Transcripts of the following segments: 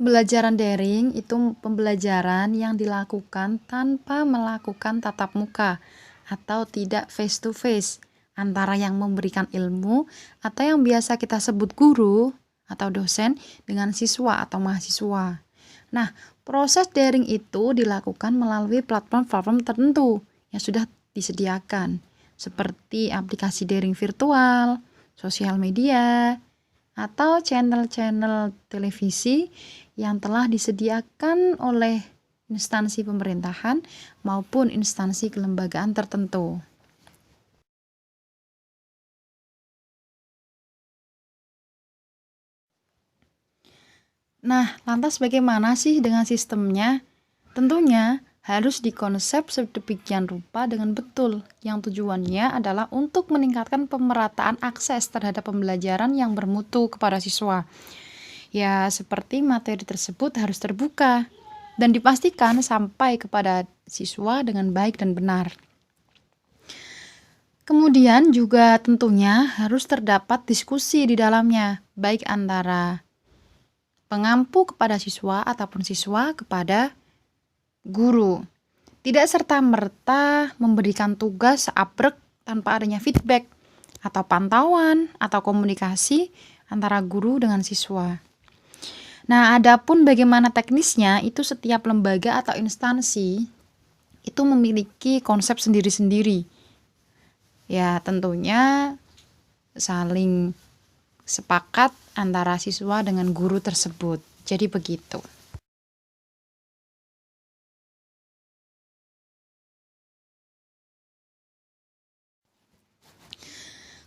Pembelajaran daring itu pembelajaran yang dilakukan tanpa melakukan tatap muka atau tidak face to face antara yang memberikan ilmu atau yang biasa kita sebut guru atau dosen dengan siswa atau mahasiswa. Nah, proses daring itu dilakukan melalui platform-platform tertentu yang sudah disediakan, seperti aplikasi daring virtual, sosial media, atau channel-channel televisi yang telah disediakan oleh instansi pemerintahan maupun instansi kelembagaan tertentu. Nah, lantas bagaimana sih dengan sistemnya? Tentunya harus dikonsep sedemikian rupa dengan betul, yang tujuannya adalah untuk meningkatkan pemerataan akses terhadap pembelajaran yang bermutu kepada siswa. Ya, seperti materi tersebut harus terbuka dan dipastikan sampai kepada siswa dengan baik dan benar. Kemudian juga tentunya harus terdapat diskusi di dalamnya, baik antara pengampu kepada siswa ataupun siswa kepada guru. Tidak serta-merta memberikan tugas seabrek tanpa adanya feedback atau pantauan atau komunikasi antara guru dengan siswa. Nah, adapun bagaimana teknisnya, itu setiap lembaga atau instansi itu memiliki konsep sendiri-sendiri. Ya, tentunya saling sepakat antara siswa dengan guru tersebut. Jadi begitu.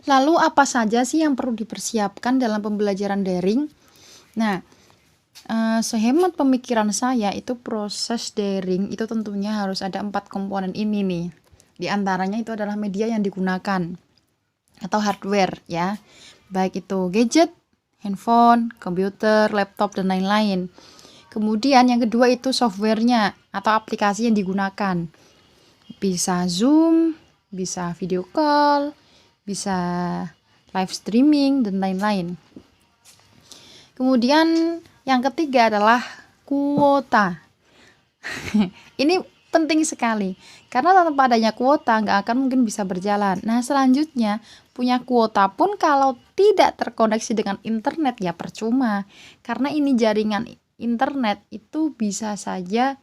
Lalu apa saja sih yang perlu dipersiapkan dalam pembelajaran daring? Nah, sehemat pemikiran saya itu proses daring itu tentunya harus ada 4 komponen ini nih. Di antaranya itu adalah media yang digunakan atau hardware ya. Baik itu gadget, handphone, komputer, laptop dan lain-lain. Kemudian yang kedua itu softwarenya atau aplikasi yang digunakan. Bisa Zoom, bisa video call, bisa live streaming dan lain-lain. Kemudian yang ketiga adalah kuota. Ini penting sekali karena tanpa adanya kuota nggak akan mungkin bisa berjalan. Nah, selanjutnya punya kuota pun kalau tidak terkoneksi dengan internet ya percuma, karena ini jaringan internet itu bisa saja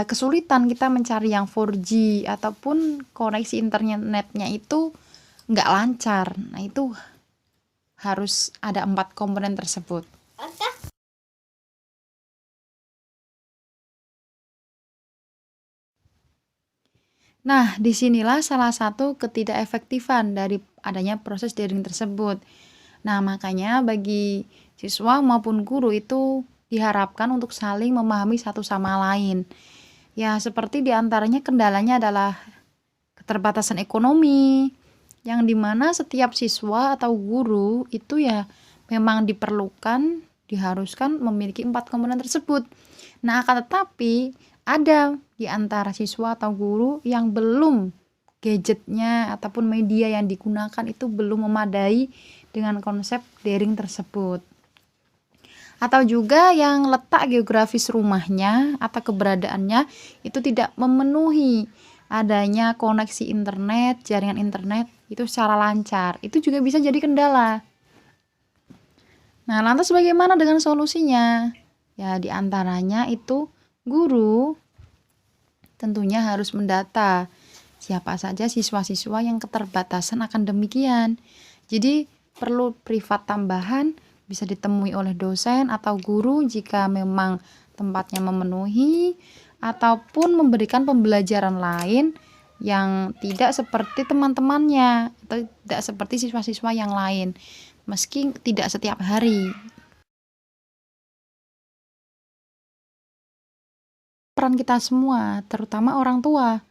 kesulitan kita mencari yang 4G ataupun koneksi internetnya itu nggak lancar. Nah, itu harus ada 4 komponen tersebut. Nah, disinilah salah satu ketidakefektifan dari adanya proses daring tersebut. Nah, makanya bagi siswa maupun guru itu diharapkan untuk saling memahami satu sama lain. Ya, seperti diantaranya kendalanya adalah keterbatasan ekonomi, yang dimana setiap siswa atau guru itu ya memang diharuskan memiliki 4 komponen tersebut. Nah, akan tetapi ada di antara siswa atau guru yang belum gadgetnya ataupun media yang digunakan itu belum memadai dengan konsep daring tersebut. Atau juga yang letak geografis rumahnya atau keberadaannya itu tidak memenuhi adanya koneksi internet, jaringan internet itu secara lancar. Itu juga bisa jadi kendala. Nah, lantas bagaimana dengan solusinya? Ya, di antaranya itu guru tentunya harus mendata siapa saja siswa-siswa yang keterbatasan akan demikian. Jadi, perlu privat tambahan bisa ditemui oleh dosen atau guru jika memang tempatnya memenuhi ataupun memberikan pembelajaran lain yang tidak seperti teman-temannya atau tidak seperti siswa-siswa yang lain, meski tidak setiap hari. Peran kita semua, terutama orang tua.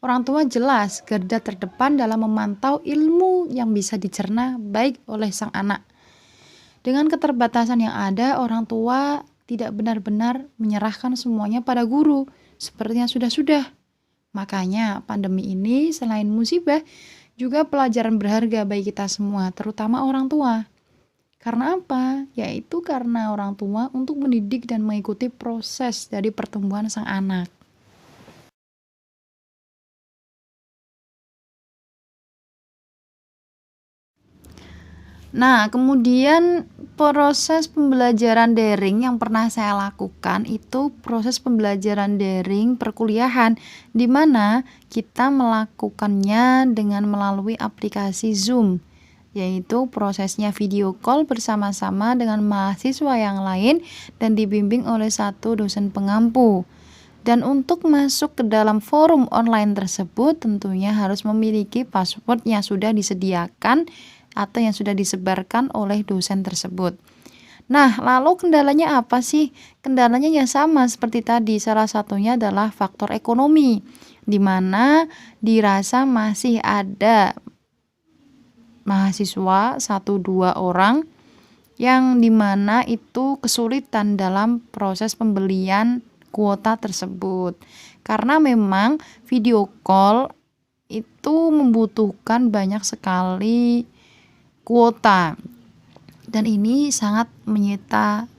Orang tua jelas garda terdepan dalam memantau ilmu yang bisa dicerna baik oleh sang anak. Dengan keterbatasan yang ada, orang tua tidak benar-benar menyerahkan semuanya pada guru, seperti yang sudah-sudah. Makanya pandemi ini selain musibah, juga pelajaran berharga bagi kita semua, terutama orang tua. Karena apa? Yaitu karena orang tua untuk mendidik dan mengikuti proses dari pertumbuhan sang anak. Nah, kemudian proses pembelajaran daring yang pernah saya lakukan itu proses pembelajaran daring perkuliahan, di mana kita melakukannya dengan melalui aplikasi Zoom, yaitu prosesnya video call bersama-sama dengan mahasiswa yang lain dan dibimbing oleh satu dosen pengampu. Dan untuk masuk ke dalam forum online tersebut tentunya harus memiliki password yang sudah disediakan atau yang sudah disebarkan oleh dosen tersebut. Nah, lalu kendalanya apa sih? Kendalanya yang sama seperti tadi, salah satunya adalah faktor ekonomi, di mana dirasa masih ada mahasiswa 1-2 orang yang dimana itu kesulitan dalam proses pembelian kuota tersebut. Karena memang video call itu membutuhkan banyak sekali kuota dan ini sangat menyita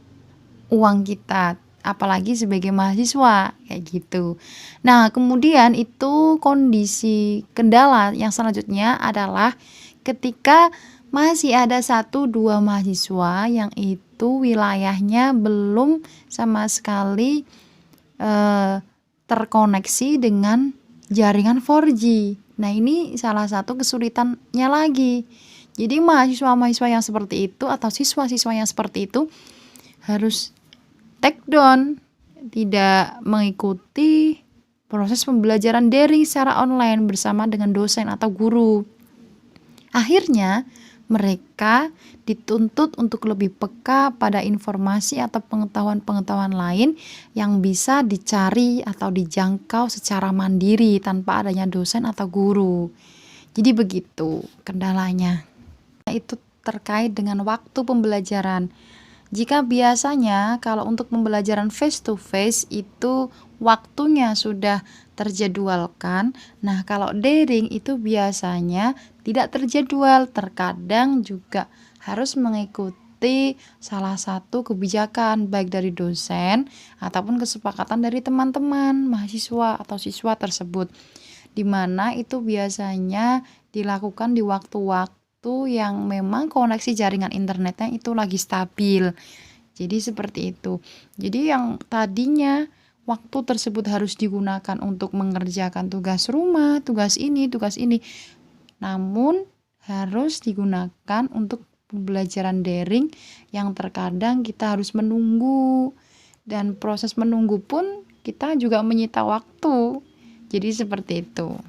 uang kita, apalagi sebagai mahasiswa kayak gitu. Nah, kemudian itu kondisi kendala yang selanjutnya adalah ketika masih ada 1-2 mahasiswa yang itu wilayahnya belum sama sekali terkoneksi dengan jaringan 4G. Nah, ini salah satu kesulitannya lagi. Jadi mahasiswa-mahasiswa yang seperti itu atau siswa-siswa yang seperti itu harus take down, tidak mengikuti proses pembelajaran daring secara online bersama dengan dosen atau guru. Akhirnya mereka dituntut untuk lebih peka pada informasi atau pengetahuan-pengetahuan lain yang bisa dicari atau dijangkau secara mandiri tanpa adanya dosen atau guru. Jadi begitu kendalanya. Itu terkait dengan waktu pembelajaran. Jika biasanya kalau untuk pembelajaran face to face itu waktunya sudah terjadwalkan, nah kalau daring itu biasanya tidak terjadwal, terkadang juga harus mengikuti salah satu kebijakan baik dari dosen ataupun kesepakatan dari teman-teman mahasiswa atau siswa tersebut, di mana itu biasanya dilakukan di waktu-waktu yang memang koneksi jaringan internetnya itu lagi stabil. Jadi seperti itu. Jadi yang tadinya waktu tersebut harus digunakan untuk mengerjakan tugas rumah, tugas ini, namun harus digunakan untuk pembelajaran daring yang terkadang kita harus menunggu dan proses menunggu pun kita juga menyita waktu. Jadi seperti itu.